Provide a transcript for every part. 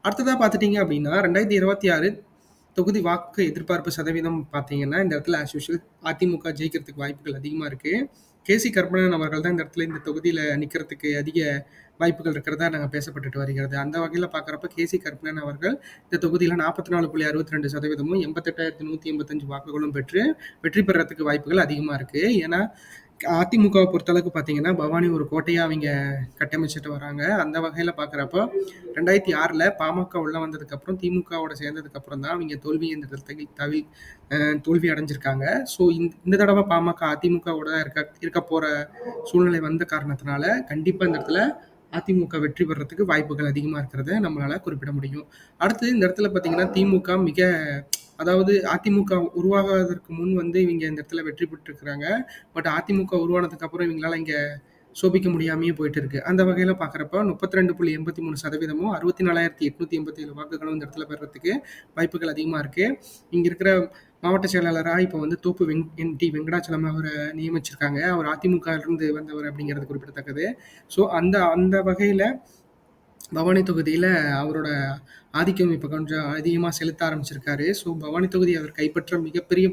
அடுத்ததா பார்த்துட்டீங்க அப்படின்னா, 2026 தொகுதி வாக்கு எதிர்பார்ப்பு சதவீதம் பார்த்தீங்கன்னா, இந்த இடத்துல ஆஸ் யூசுவல் அதிமுக ஜெயிக்கிறதுக்கு வாய்ப்புகள் அதிகமா இருக்கு. கே.சி. கருப்பண்ணன் அவர்கள் தான் இந்த இடத்துல இந்த தொகுதியில நிக்கிறதுக்கு அதிக வாய்ப்புகள் இருக்கிறதா நாங்க பேசப்பட்டுட்டு வருகிறது. அந்த வகையில பார்க்குறப்ப கே.சி. கருப்பண்ணன் அவர்கள் இந்த தொகுதியில 44.62% 88,185 வாக்குகளும் பெற்று வெற்றி பெறதுக்கு வாய்ப்புகள் அதிகமா இருக்கு. ஏன்னா, அதிமுகவ பொறுத்தளவுக்கு பார்த்தீங்கன்னா, பவானி ஒரு கோட்டையா அவிங்க கட்டமைச்சுட்டு வராங்க. அந்த வகையில பார்க்குறப்போ 2006ல பாமக உள்ள வந்ததுக்கப்புறம், திமுகவோட சேர்ந்ததுக்கப்புறம் தான் அவிங்க தோல்வி இந்த இடத்துல தோல்வி அடைஞ்சிருக்காங்க. ஸோ, இந்த தடவ பாமக அதிமுகவோட தான் இருக்க போற சூழ்நிலை வந்த காரணத்தினால, கண்டிப்பா இந்த இடத்துல அதிமுக வெற்றி பெறதுக்கு வாய்ப்புகள் அதிகமா இருக்கிறத நம்மளால குறிப்பிட முடியும். அடுத்து இந்த இடத்துல பார்த்தீங்கன்னா, திமுக அதாவது அதிமுக உருவாகாததற்கு முன் வந்து இவிங்க இந்த இடத்துல வெற்றி பெற்றிருக்கிறாங்க. பட் அதிமுக உருவானதுக்கு அப்புறம் இவங்களால இங்க சோபிக்க முடியாமயே போயிட்டு இருக்கு. அந்த வகையில பார்க்குறப்ப 32.83% 64,887 வாக்குகளும் இந்த இடத்துல பெறதுக்கு வாய்ப்புகள் அதிகமா இருக்கு. இங்க இருக்கிற மாவட்ட செயலாளரா இப்ப வந்து தோப்பு என்.டி. வெங்கடாச்சலம் அவர நியமிச்சிருக்காங்க. அவர் அதிமுகலிருந்து வந்தவர் அப்படிங்கிறது குறிப்பிடத்தக்கது. ஸோ அந்த அந்த வகையில பவானி தொகுதியில அவரோட ஆதிக்கம் இப்ப கொஞ்சம் அதிகமா செலுத்த ஆரம்பிச்சிருக்காரு. ஸோ பவானி தொகுதி அவர் கைப்பற்ற மிகப்பெரிய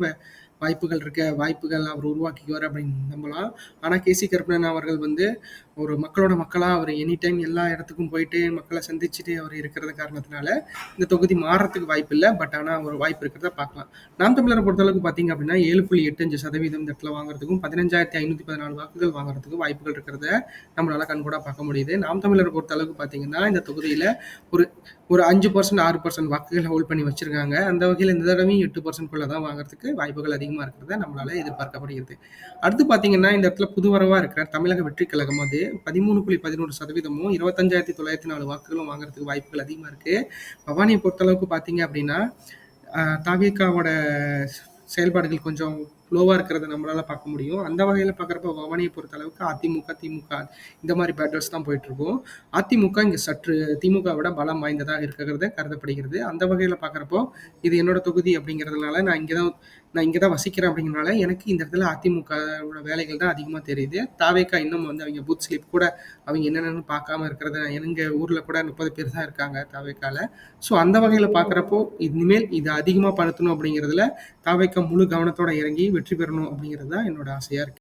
வாய்ப்புகள் அவர் உருவாக்கிக்குவார் அப்படின்னு நம்பலாம். ஆனா கே.சி. கருப்பண்ணன் அவர்கள் வந்து ஒரு மக்களோட மக்களா அவர் எனி டைம் எல்லா இடத்துக்கும் போயிட்டு மக்களை சந்திச்சுட்டு அவர் இருக்கிறது காரணத்தினால இந்த தொகுதி மாறுறதுக்கு வாய்ப்பு இல்லை. பட் ஆனா ஒரு வாய்ப்பு இருக்கிறத பார்க்கலாம். நாம் தமிழரை பொறுத்தளவுக்கு பார்த்தீங்க அப்படின்னா 7.85% இந்த இடத்துல வாங்குறதுக்கும் 15,514 வாக்குகள் வாங்குறதுக்கும் வாய்ப்புகள் இருக்கிறத நம்மளால கண்கூடா பார்க்க முடியுது. நாம் தமிழரை பொறுத்தளவுக்கு பார்த்தீங்கன்னா இந்த தொகுதியில ஒரு ஒரு 5% 6% வாக்குகள் ஹோல்ட் பண்ணி வச்சிருக்காங்க. அந்த வகையில் இந்த தடவையும் 8%க்குள்ள தான் வாங்குறதுக்கு வாய்ப்புகள் அதிகமா இருக்கிறத நம்மளால எதிர்பார்க்கப்படுகிறது. அடுத்து பார்த்தீங்கன்னா இந்த இடத்துல புதுவரவா இருக்கிற தமிழக வெற்றிக் கழகம் அது 13.11% 25,904 வாக்குகளும் வாங்குறதுக்கு வாய்ப்புகள் அதிகமா இருக்கு. பவானியை பொறுத்தளவுக்கு பார்த்தீங்க அப்படின்னா தாவேகாவோட செயல்பாடுகள் கொஞ்சம் லோவா இருக்கிறத நம்மளால பார்க்க முடியும். அந்த வகையில பார்க்குறப்ப பவானியை பொறுத்த அளவுக்கு அதிமுக, திமுக இந்த மாதிரி பேட்டர்ஸ் தான் போயிட்டு இருக்கும். அதிமுக இங்க சற்று திமுக விட பலம் வாய்ந்ததாக இருக்கிறது கருதப்படுகிறது. அந்த வகையில பார்க்குறப்போ இது என்னோட தொகுதி அப்படிங்கிறதுனால நான் இங்க தான் வசிக்கிறேன் அப்படிங்கிறனால எனக்கு இந்த இடத்துல அதிமுகவோட வேலைகள் தான் அதிகமா தெரியுது. தாவேகா இன்னும் வந்து அவங்க பூத் ஸ்லிப் கூட அவங்க என்னென்னு பார்க்காம இருக்கிறத எங்க ஊர்ல கூட 30 பேர் தான் இருக்காங்க தாவேகால. ஸோ அந்த வகையில பார்க்குறப்போ இனிமேல் இது அதிகமா படுத்தணும் அப்படிங்கிறதுல தாவேகா முழு கவனத்தோட இறங்கி வெற்றி பெறணும் அப்படிங்கிறது தான் என்னோட ஆசையா இருக்கு.